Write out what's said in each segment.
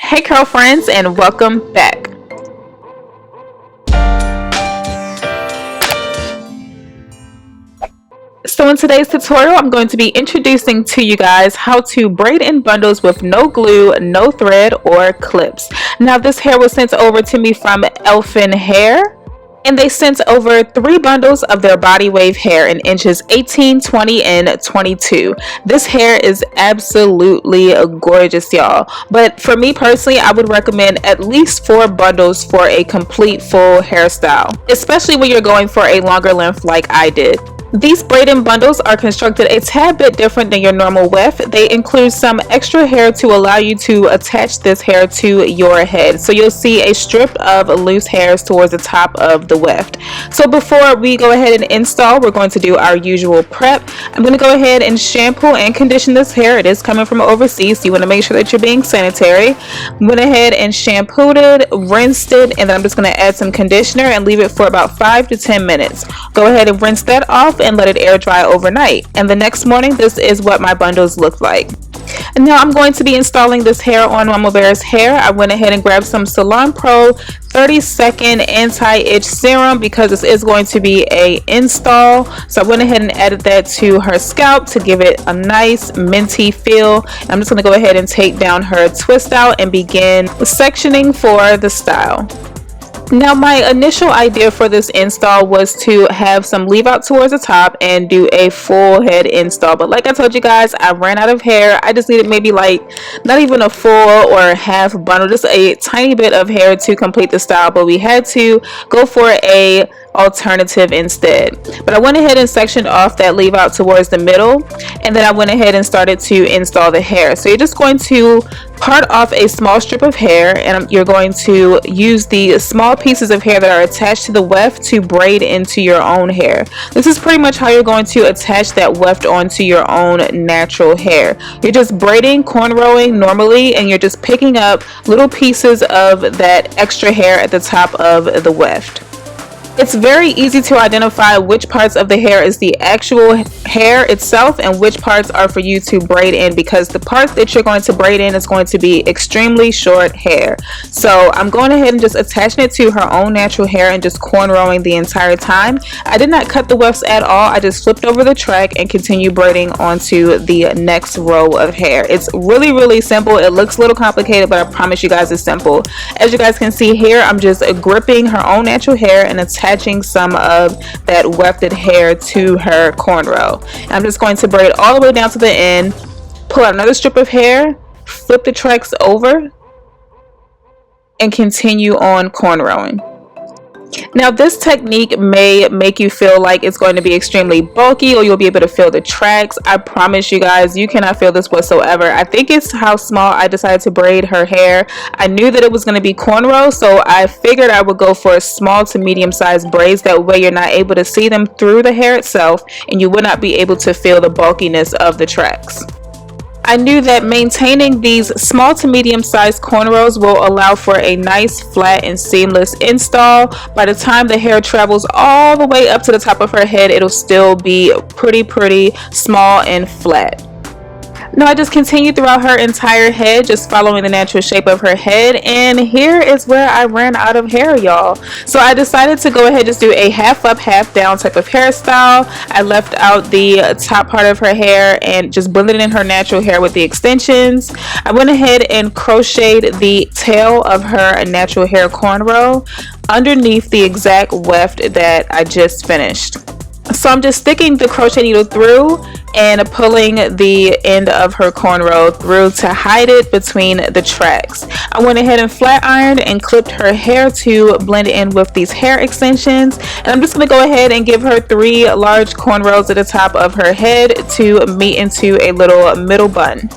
Hey girlfriends, and welcome back. So in today's tutorial, I'm going to be introducing to you guys how to braid in bundles with no glue, no thread, or clips. Now this hair was sent over to me from Elfin Hair, and they sent over 3 bundles of their body wave hair in inches 18, 20, and 22. This hair is absolutely gorgeous, y'all. But for me personally, I would recommend at least 4 bundles for a complete full hairstyle, especially when you're going for a longer length like I did. These braid-in bundles are constructed a tad bit different than your normal weft. They include some extra hair to allow you to attach this hair to your head. So you'll see a strip of loose hairs towards the top of the weft. So before we go ahead and install, we're going to do our usual prep. I'm going to go ahead and shampoo and condition this hair. It is coming from overseas, so you want to make sure that you're being sanitary. Went ahead and shampooed it, rinsed it, and then I'm just going to add some conditioner and leave it for about 5 to 10 minutes. Go ahead and rinse that off and let it air dry overnight, and the next morning this is what my bundles look like. And now I'm going to be installing this hair on Mama Bear's hair. I went ahead and grabbed some Salon Pro 30-second anti-itch serum because this is going to be a install, so I went ahead and added that to her scalp to give it a nice minty feel. And I'm just going to go ahead and take down her twist out and begin sectioning for the style. Now my initial idea for this install was to have some leave out towards the top and do a full head install, but like I told you guys, I ran out of hair. I just needed maybe like not even a full or half bundle, just a tiny bit of hair to complete the style, but we had to go for a alternative instead. But I went ahead and sectioned off that leave out towards the middle, and then I went ahead and started to install the hair. So you're just going to part off a small strip of hair, and you're going to use the small pieces of hair that are attached to the weft to braid into your own hair. This is pretty much how you're going to attach that weft onto your own natural hair. You're just braiding, cornrowing normally, and you're just picking up little pieces of that extra hair at the top of the weft. It's very easy to identify which parts of the hair is the actual hair itself and which parts are for you to braid in, because the part that you're going to braid in is going to be extremely short hair. So I'm going ahead and just attaching it to her own natural hair and just cornrowing the entire time. I did not cut the wefts at all. I just flipped over the track and continued braiding onto the next row of hair. It's really simple. It looks a little complicated, but I promise you guys it's simple. As you guys can see here, I'm just gripping her own natural hair and attaching some of that wefted hair to her cornrow. And I'm just going to braid all the way down to the end, pull out another strip of hair, flip the tracks over, and continue on cornrowing. Now this technique may make you feel like it's going to be extremely bulky or you'll be able to feel the tracks. I promise you guys, you cannot feel this whatsoever. I think it's how small I decided to braid her hair. I knew that it was going to be cornrow, so I figured I would go for small to medium sized braids. That way you're not able to see them through the hair itself and you would not be able to feel the bulkiness of the tracks. I knew that maintaining these small to medium sized cornrows will allow for a nice flat and seamless install. By the time the hair travels all the way up to the top of her head, it'll still be pretty small and flat. Now I just continued throughout her entire head, just following the natural shape of her head, and here is where I ran out of hair, y'all. So I decided to go ahead and just do a half up, half down type of hairstyle. I left out the top part of her hair and just blended in her natural hair with the extensions. I went ahead and crocheted the tail of her natural hair cornrow underneath the exact weft that I just finished. So I'm just sticking the crochet needle through and pulling the end of her cornrow through to hide it between the tracks. I went ahead and flat ironed and clipped her hair to blend in with these hair extensions, and I'm just going to go ahead and give her 3 large cornrows at the top of her head to meet into a little middle bun.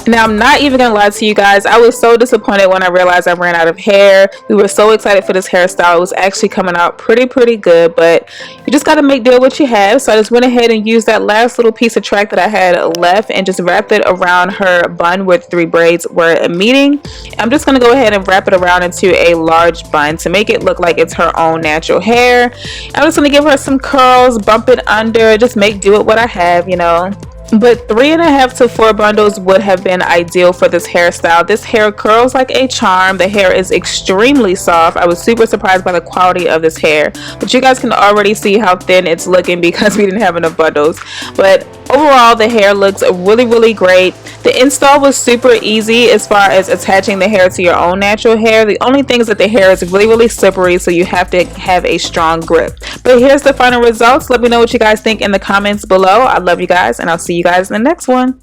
Now I'm not even gonna lie to you guys, I was so disappointed when I realized I ran out of hair. We were so excited for this hairstyle. It was actually coming out pretty good, but you just gotta make do with what you have. So I just went ahead and used that last little piece of track that I had left and just wrapped it around her bun where 3 braids were meeting. I'm just gonna go ahead and wrap it around into a large bun to make it look like it's her own natural hair. I'm just gonna give her some curls, bump it under, just make do with what I have, you know. but 3.5 to 4 bundles would have been ideal for this hairstyle. This hair curls like a charm. The hair is extremely soft. I was super surprised by the quality of this hair, but you guys can already see how thin it's looking because we didn't have enough bundles. But overall, the hair looks really great. The install was super easy as far as attaching the hair to your own natural hair. The only thing is that the hair is really slippery, so you have to have a strong grip. But here's the final results. Let me know what you guys think in the comments below. I love you guys, and I'll see you guys in the next one.